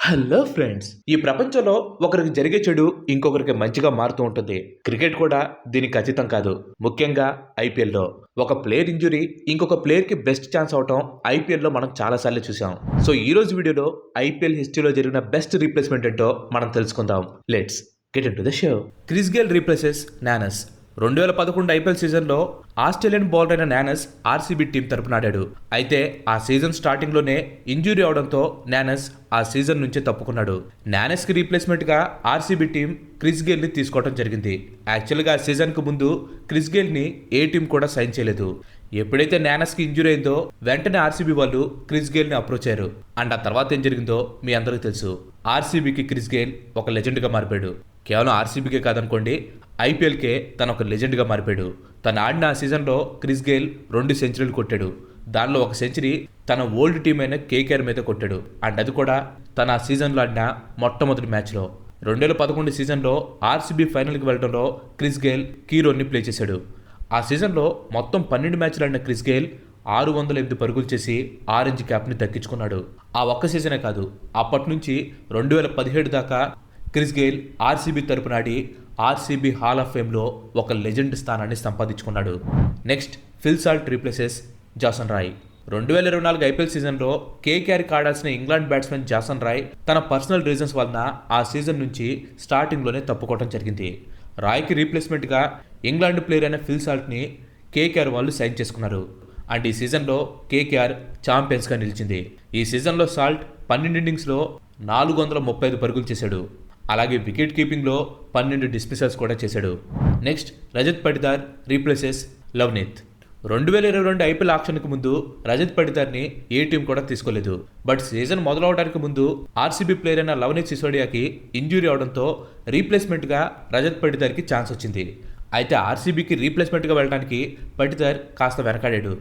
Hello friends, ఈ ప్రపంచంలో ఒకరికి జరిగే చెడు ఇంకొకరికి మంచిగా మారుతూ ఉంటుంది. క్రికెట్ కూడా దీనికి ఖచ్చితం కాదు. ముఖ్యంగా ఐపీఎల్లో ఒక ప్లేయర్ ఇంజురీ ఇంకొక ప్లేయర్ కి బెస్ట్ ఛాన్స్ అవటం ఐపీఎల్లో మనం చాలా సార్లు చూసాం. సో ఈ రోజు వీడియోలో ఐపీఎల్ హిస్టరీలో జరిగిన బెస్ట్ రీప్లేస్మెంట్ ఏంటో మనం తెలుసుకుందాం. Let's get into the show. Chris Gayle replaces Nannes. 2011 IPL సీజన్లో ఆస్ట్రేలియన్ బౌలర్ అయిన నానస్ ఆర్సీబీ టీం తరపున ఆడాడు. అయితే ఆ సీజన్ స్టార్టింగ్లోనే ఇంజురీ అవడంతో నానస్ ఆ సీజన్ నుంచి తప్పుకున్నాడు. నానస్కి రీప్లేస్మెంట్గా ఆర్సీబీ టీం క్రిస్ గేల్ని తీసుకోవడం జరిగింది. యాక్చువల్గా ఆ సీజన్కు ముందు క్రిస్ గేల్ని ఏ టీం కూడా సైన్ చేయలేదు. ఎప్పుడైతే నానస్కి ఇంజురీ అయిందో వెంటనే ఆర్సీబీ వాళ్ళు క్రిస్ గేల్ని అప్రోచ్ అయ్యారు. అండ్ ఆ తర్వాత ఏం జరిగిందో మీ అందరికీ తెలుసు. ఆర్సీబీకి క్రిస్ గేల్ ఒక లెజెండ్గా మారిపోయాడు. కేవలం ఆర్సీబీకే కాదనుకోండి, ఐపీఎల్కే తను ఒక లెజెండ్గా మారిపోయాడు. తను ఆడిన ఆ సీజన్లో క్రిస్ గేల్ 2 సెంచరీలు కొట్టాడు. దానిలో ఒక సెంచరీ తన ఓల్డ్ టీం అయిన కేకేఆర్ మీద కొట్టాడు. అండ్ అది కూడా తన ఆ సీజన్లో ఆడిన మొట్టమొదటి మ్యాచ్లో. 2011 సీజన్లో ఆర్సీబీ ఫైనల్కి వెళ్ళడంలో క్రిస్ గేల్ కీ రోల్ని ప్లే చేశాడు. ఆ సీజన్లో మొత్తం 12 మ్యాచ్లు ఆడిన క్రిస్ గేల్ 608 పరుగులు చేసి ఆరెంజ్ క్యాప్ని దక్కించుకున్నాడు. ఆ ఒక్క సీజనే కాదు, అప్పటి నుంచి 2017 దాకా క్రిస్ గేల్ ఆర్సీబీ తరపున ఆడి ఆర్సీబీ హాల్ ఆఫ్ ఫేమ్లో ఒక లెజెండ్ స్థానాన్ని సంపాదించుకున్నాడు. Next, Phil Salt replaces Jason Roy. 2024 IPL సీజన్లో కేకేఆర్కి ఆడాల్సిన ఇంగ్లాండ్ బ్యాట్స్మెన్ జాసన్ రాయ్ తన పర్సనల్ రీజన్స్ వలన ఆ సీజన్ నుంచి స్టార్టింగ్లోనే తప్పుకోవడం జరిగింది. రాయ్కి రీప్లేస్మెంట్గా ఇంగ్లాండ్ ప్లేయర్ అయిన ఫిల్ సాల్ట్ని కేకేఆర్ వాళ్ళు సైన్ చేసుకున్నారు. అండ్ ఈ సీజన్లో కేకేఆర్ ఛాంపియన్స్గా నిలిచింది. ఈ సీజన్లో సాల్ట్ 12 ఇన్నింగ్స్లో 435 పరుగులు చేశాడు. అలాగే వికెట్ కీపింగ్లో 12 డిస్మిసల్స్ కూడా చేశాడు. Next, Rajat Patidar replaces Lavneet. 2022 IPL ఆక్షన్కి ముందు రజత్ పటిదార్ని ఏ టీం కూడా తీసుకోలేదు. బట్ సీజన్ మొదలవడానికి ముందు ఆర్సీబీ ప్లేయర్ అయిన లవ్నీత్ సిసోడియాకి ఇంజురీ అవడంతో రీప్లేస్మెంట్గా రజత్ పటిదార్కి ఛాన్స్ వచ్చింది. అయితే ఆర్సీబీకి రీప్లేస్మెంట్గా వెళ్ళడానికి పటిదార్ కాస్త వెనకాడాడు.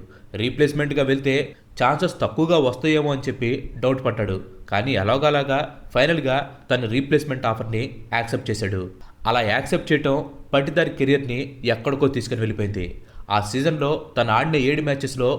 రీప్లేస్మెంట్గా వెళ్తే ఛాన్సెస్ తక్కువగా వస్తాయేమో అని చెప్పి డౌట్ పడ్డాడు. కానీ ఎలాగోలాగా ఫైనల్గా తన రీప్లేస్మెంట్ ఆఫర్ని యాక్సెప్ట్ చేశాడు. అలా యాక్సెప్ట్ చేయటం పటిదార్ కెరియర్ని ఎక్కడికో తీసుకుని వెళ్ళిపోయింది. ఆ సీజన్లో తను ఆడిన 7 మ్యాచెస్లో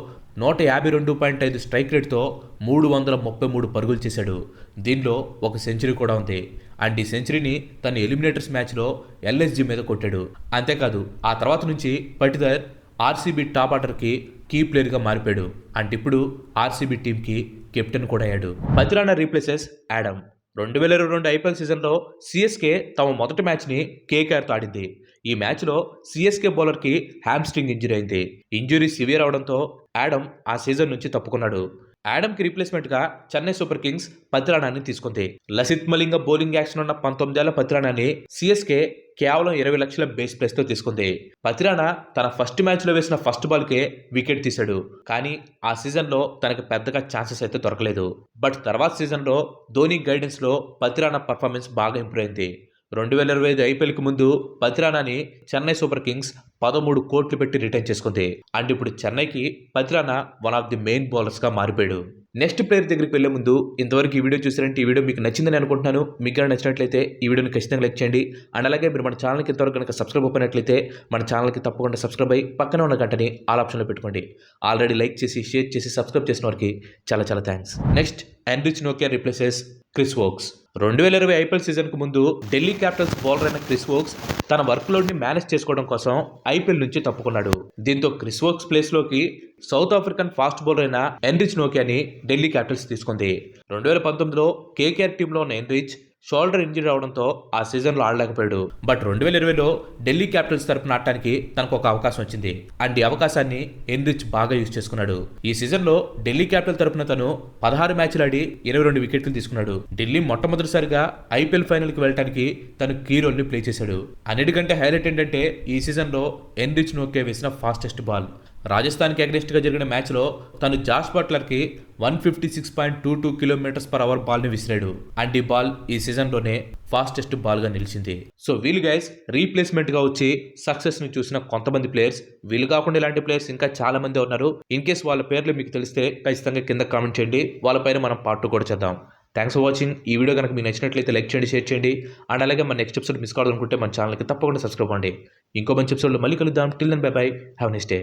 152.5 స్ట్రైక్ రేట్తో 333 పరుగులు చేశాడు. దీనిలో ఒక సెంచరీ కూడా ఉంది. అండ్ ఈ సెంచరీని తన ఎలిమినేటర్స్ మ్యాచ్లో ఎల్ఎస్జీ మీద కొట్టాడు. అంతేకాదు, ఆ తర్వాత నుంచి పటిదార్ ఆర్సీబీ టాప్ ఆర్డర్కి కీ ప్లేయర్గా మారిపోయాడు. అండ్ ఇప్పుడు ఆర్సీబీ టీంకి కెప్టెన్ కూడా అయ్యాడు. Pathirana replaces Adam. 2022 ఐపీఎల్ సీజన్లో సిఎస్కే తమ మొదటి మ్యాచ్ని కేకేఆర్తో ఆడింది. ఈ మ్యాచ్లో సిఎస్కే బౌలర్కి హ్యామ్స్ట్రింగ్ ఇంజరీ అయింది. ఇంజురీ సివియర్ అవడంతో యాడమ్ ఆ సీజన్ నుంచి తప్పుకున్నాడు. యాడమ్కి రీప్లేస్మెంట్గా చెన్నై సూపర్ కింగ్స్ పతిరానాని తీసుకుంది. లసిత్ మలింగ బౌలింగ్ యాక్షన్ ఉన్న 19 ఏళ్ల పతిరానాని సిఎస్కే కేవలం 20 లక్షల బేస్ ప్రైస్తో తీసుకుంది. పతిరానా తన ఫస్ట్ మ్యాచ్లో వేసిన ఫస్ట్ బాల్కే వికెట్ తీశాడు. కానీ ఆ సీజన్లో తనకు పెద్దగా ఛాన్సెస్ అయితే దొరకలేదు. బట్ తర్వాత సీజన్లో ధోని గైడెన్స్లో పతిరానా పర్ఫార్మెన్స్ బాగా ఇంప్రూవ్ అయింది. 2025 ఐపీఎల్కి ముందు పతిరానాని చెన్నై సూపర్ కింగ్స్ 13 కోట్లు పెట్టి రిటైన్ చేసుకుంది. అండ్ ఇప్పుడు చెన్నైకి Pathirana one of the main బౌలర్స్గా మారిపోయాడు. నెక్స్ట్ ప్లేయర్ దగ్గరికి వెళ్లే ముందు ఇంతవరకు ఈ వీడియో చూసారంటే ఈ వీడియో మీకు నచ్చిందని అనుకుంటున్నాను. మీకు కనుక నచ్చినట్లయితే ఈ వీడియోని ఖచ్చితంగా లైక్ చేయండి. అండ్ అలాగే మీరు మన ఛానల్కి ఇంతవరకు కనుక సబ్స్క్రైబ్ అయినట్లయితే మన ఛానల్కి తప్పకుండా సబ్స్క్రైబ్ అయ్యి పక్కన ఉన్న గంటని ఆల్ ఆప్షన్లో పెట్టుకోండి. ఆల్రెడీ లైక్ చేసి షేర్ చేసి సబ్స్క్రైబ్ చేసిన వారికి చాలా చాలా థ్యాంక్స్. నెక్స్ట్, ఎన్రిచ్ నోకియా రీప్లేసెస్ క్రిస్ వోక్స్. 2020 ఐపీఎల్ సీజన్కు ముందు ఢిల్లీ క్యాపిటల్స్ బౌలర్ అయిన క్రిస్ వోక్స్ తన వర్క్ లోడ్ని మేనేజ్ చేసుకోవడం కోసం ఐపీఎల్ నుంచి తప్పుకున్నాడు. దీంతో క్రిస్ వోక్స్ ప్లేస్లోకి సౌత్ ఆఫ్రికన్ ఫాస్ట్ బౌలర్ అయిన ఎన్రిచ్ నోకియాని ఢిల్లీ క్యాపిటల్స్ తీసుకుంది. 2019లో కేకేఆర్ టీంలో ఉన్న ఎన్రిచ్ షోల్డర్ ఇంజరీ అవడంతో ఆ సీజన్లో ఆడలేకపోయాడు. బట్ 2020లో ఢిల్లీ క్యాపిటల్స్ తరపున ఆడటానికి తనకు ఒక అవకాశం వచ్చింది. అండ్ ఈ అవకాశాన్ని ఎన్రిచ్ బాగా యూజ్ చేసుకున్నాడు. ఈ సీజన్లో ఢిల్లీ క్యాపిటల్ తరపున తను 16 మ్యాచ్లు ఆడి 22 వికెట్లు తీసుకున్నాడు. ఢిల్లీ మొట్టమొదటిసారిగా ఐపీఎల్ ఫైనల్కి వెళ్ళడానికి తను కీ రోల్ని ప్లే చేశాడు. అన్నిటికంటే హైలైట్ ఏంటంటే ఈ సీజన్లో ఎన్రిచ్ నోకియా వేసిన ఫాస్టెస్ట్ బాల్. రాజస్థాన్కి అగ్నెస్ట్గా జరిగిన మ్యాచ్లో తను జాష్ బట్లర్కి 156.22 km/h బాల్ని విసిరాడు. అండ్ ఈ బాల్ ఈ సీజన్లోనే ఫాస్టెస్ట్ బాల్గా నిలిచింది. సో వీళ్ళు గైస్ రీప్లేస్మెంట్గా వచ్చి సక్సెస్ని చూసిన కొంతమంది ప్లేయర్స్. వీళ్ళు కాకుండా ఇలాంటి ప్లేయర్స్ ఇంకా చాలా మంది ఉన్నారు. ఇన్ కేస్ వాళ్ళ పేర్లు మీకు తెలిస్తే ఖచ్చితంగా కింద కామెంట్ చేయండి. వాళ్ళపైన మనం పార్ట్ 2 కూడా చేద్దాం. Thanks for watching. ఈ వీడియో కనుక మీకు నచ్చినట్లయితే లైక్ చేయండి, షేర్ చేయండి. అండ్ అలాగే మన నెక్స్ట్ ఎపిసోడ్ మిస్ కావాలనుకుంటే మన ఛానల్కి తప్పకుండా సబ్స్క్రైబ్ అవ్వండి. ఇంకో మంచి ఎపిసోడ్లో మళ్ళీ కలుద్దాం. Till then bye bye. Have a nice day.